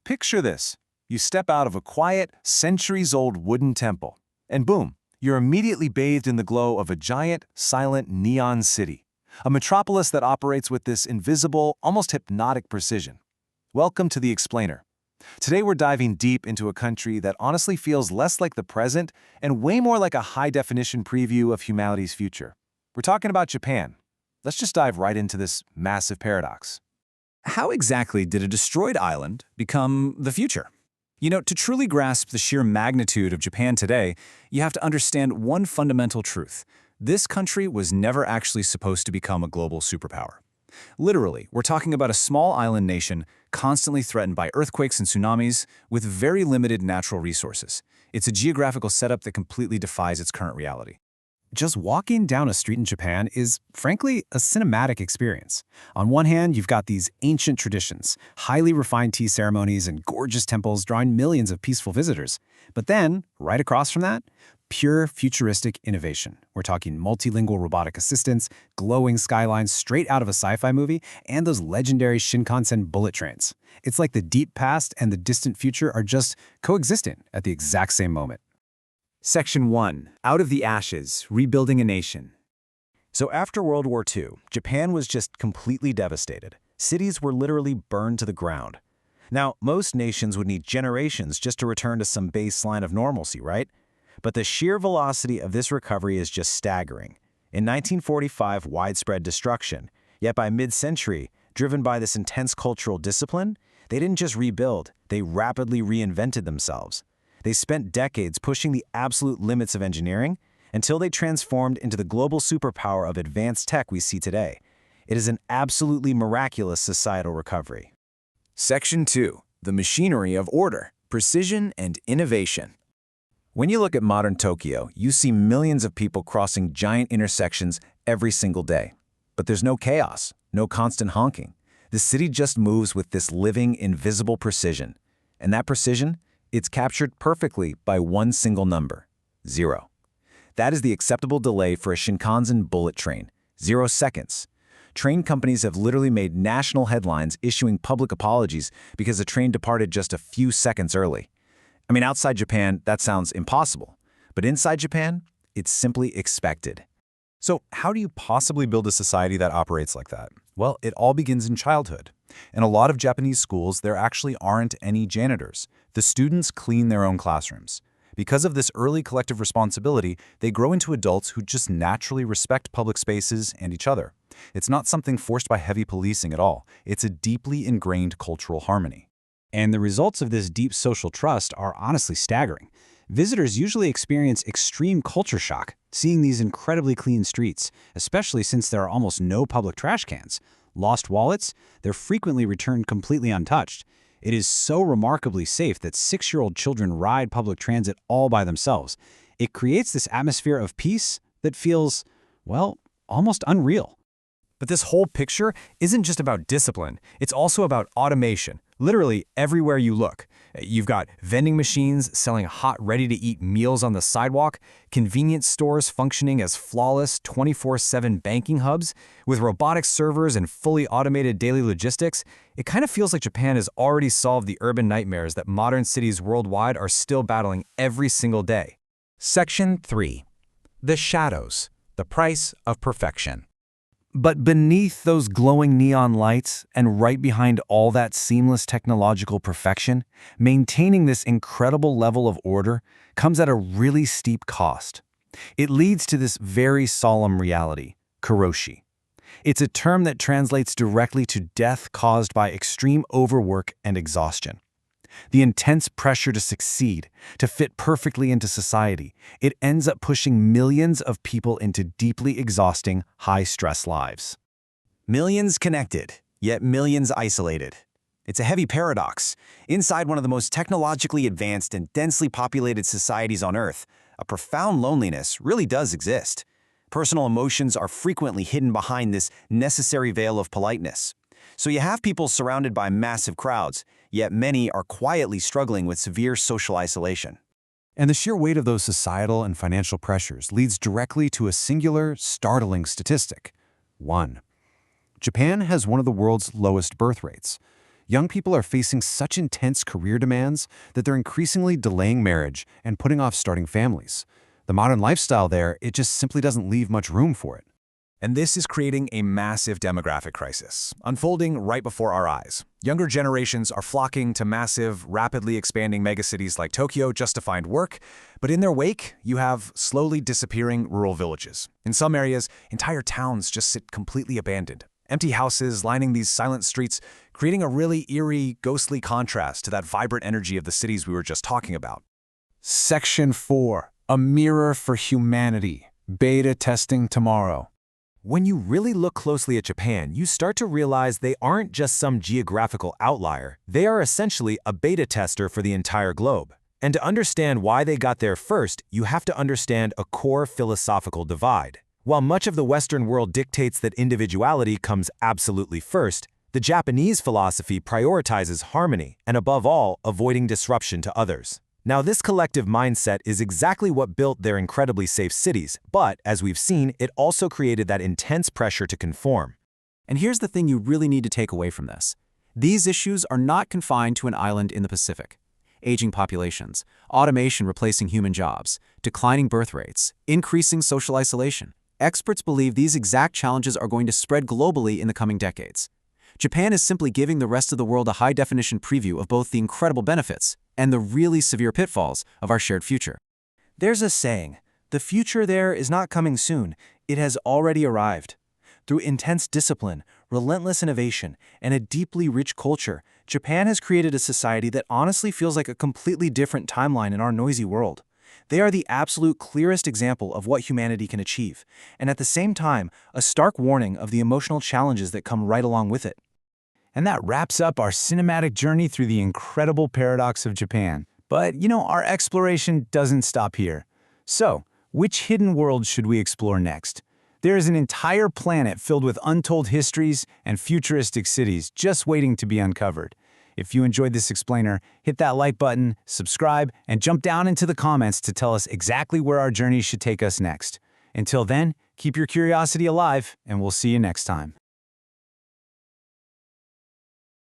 Picture this. You step out of a quiet, centuries-old wooden temple, and boom, you're immediately bathed in the glow of a giant, silent neon city, a metropolis that operates with this invisible, almost hypnotic precision. Welcome to The Explainer. Today we're diving deep into a country that honestly feels less like the present and way more like a high-definition preview of humanity's future. We're talking about Japan. Let's just dive right into this massive paradox. How exactly did a destroyed island become the future? To truly grasp the sheer magnitude of Japan today, you have to understand one fundamental truth. This country was never actually supposed to become a global superpower. Literally, we're talking about a small island nation constantly threatened by earthquakes and tsunamis with very limited natural resources. It's a geographical setup that completely defies its current reality. Just walking down a street in Japan is, frankly, a cinematic experience. On one hand, you've got these ancient traditions, highly refined tea ceremonies, and gorgeous temples drawing millions of peaceful visitors. But then, right across from that, pure futuristic innovation. We're talking multilingual robotic assistants, glowing skylines straight out of a sci-fi movie, and those legendary Shinkansen bullet trains. It's like the deep past and the distant future are just coexisting at the exact same moment. Section 1. Out of the Ashes, Rebuilding a Nation. So after World War II, Japan was just completely devastated. Cities were literally burned to the ground. Now, most nations would need generations just to return to some baseline of normalcy, right? But the sheer velocity of this recovery is just staggering. In 1945, widespread destruction. Yet by mid-century, driven by this intense cultural discipline, they didn't just rebuild, they rapidly reinvented themselves. They spent decades pushing the absolute limits of engineering until they transformed into the global superpower of advanced tech we see today. It is an absolutely miraculous societal recovery. Section 2. The Machinery of Order, Precision and Innovation. When you look at modern Tokyo, you see millions of people crossing giant intersections every single day. But there's no chaos, no constant honking. The city just moves with this living, invisible precision. And that precision? It's captured perfectly by one single number, 0. That is the acceptable delay for a Shinkansen bullet train, 0 seconds. Train companies have literally made national headlines issuing public apologies because the train departed just a few seconds early. I mean, outside Japan, that sounds impossible. But inside Japan, it's simply expected. So how do you possibly build a society that operates like that? Well, it all begins in childhood. In a lot of Japanese schools, there actually aren't any janitors. The students clean their own classrooms. Because of this early collective responsibility, they grow into adults who just naturally respect public spaces and each other. It's not something forced by heavy policing at all. It's a deeply ingrained cultural harmony. And the results of this deep social trust are honestly staggering. Visitors usually experience extreme culture shock, seeing these incredibly clean streets, especially since there are almost no public trash cans. Lost wallets, they're frequently returned completely untouched. It is so remarkably safe that 6-year-old children ride public transit all by themselves. It creates this atmosphere of peace that feels, well, almost unreal. But this whole picture isn't just about discipline, it's also about automation. Literally everywhere you look. You've got vending machines selling hot, ready-to-eat meals on the sidewalk, convenience stores functioning as flawless 24/7 banking hubs, with robotic servers and fully automated daily logistics. It kind of feels like Japan has already solved the urban nightmares that modern cities worldwide are still battling every single day. Section 3. The Shadows, the Price of Perfection. But beneath those glowing neon lights and right behind all that seamless technological perfection, maintaining this incredible level of order comes at a really steep cost. It leads to this very solemn reality, karoshi. It's a term that translates directly to death caused by extreme overwork and exhaustion. The intense pressure to succeed, to fit perfectly into society, it ends up pushing millions of people into deeply exhausting, high-stress lives. Millions connected, yet millions isolated. It's a heavy paradox. Inside one of the most technologically advanced and densely populated societies on Earth, a profound loneliness really does exist. Personal emotions are frequently hidden behind this necessary veil of politeness. So you have people surrounded by massive crowds, yet many are quietly struggling with severe social isolation. And the sheer weight of those societal and financial pressures leads directly to a singular, startling statistic. 1. Japan has one of the world's lowest birth rates. Young people are facing such intense career demands that they're increasingly delaying marriage and putting off starting families. The modern lifestyle there, it just simply doesn't leave much room for it. And this is creating a massive demographic crisis, unfolding right before our eyes. Younger generations are flocking to massive, rapidly expanding megacities like Tokyo just to find work, but in their wake, you have slowly disappearing rural villages. In some areas, entire towns just sit completely abandoned. Empty houses lining these silent streets, creating a really eerie, ghostly contrast to that vibrant energy of the cities we were just talking about. Section 4. A mirror for humanity. Beta testing tomorrow. When you really look closely at Japan, you start to realize they aren't just some geographical outlier. They are essentially a beta tester for the entire globe. And to understand why they got there first, you have to understand a core philosophical divide. While much of the Western world dictates that individuality comes absolutely first, the Japanese philosophy prioritizes harmony and, above all, avoiding disruption to others. Now, this collective mindset is exactly what built their incredibly safe cities, but, as we've seen, it also created that intense pressure to conform. And here's the thing you really need to take away from this. These issues are not confined to an island in the Pacific. Aging populations, automation replacing human jobs, declining birth rates, increasing social isolation. Experts believe these exact challenges are going to spread globally in the coming decades. Japan is simply giving the rest of the world a high-definition preview of both the incredible benefits and the really severe pitfalls of our shared future. There's a saying, the future there is not coming soon, it has already arrived. Through intense discipline, relentless innovation, and a deeply rich culture, Japan has created a society that honestly feels like a completely different timeline in our noisy world. They are the absolute clearest example of what humanity can achieve, and at the same time, a stark warning of the emotional challenges that come right along with it. And that wraps up our cinematic journey through the incredible paradox of Japan. But, our exploration doesn't stop here. So, which hidden world should we explore next? There is an entire planet filled with untold histories and futuristic cities just waiting to be uncovered. If you enjoyed this explainer, hit that like button, subscribe, and jump down into the comments to tell us exactly where our journey should take us next. Until then, keep your curiosity alive, and we'll see you next time.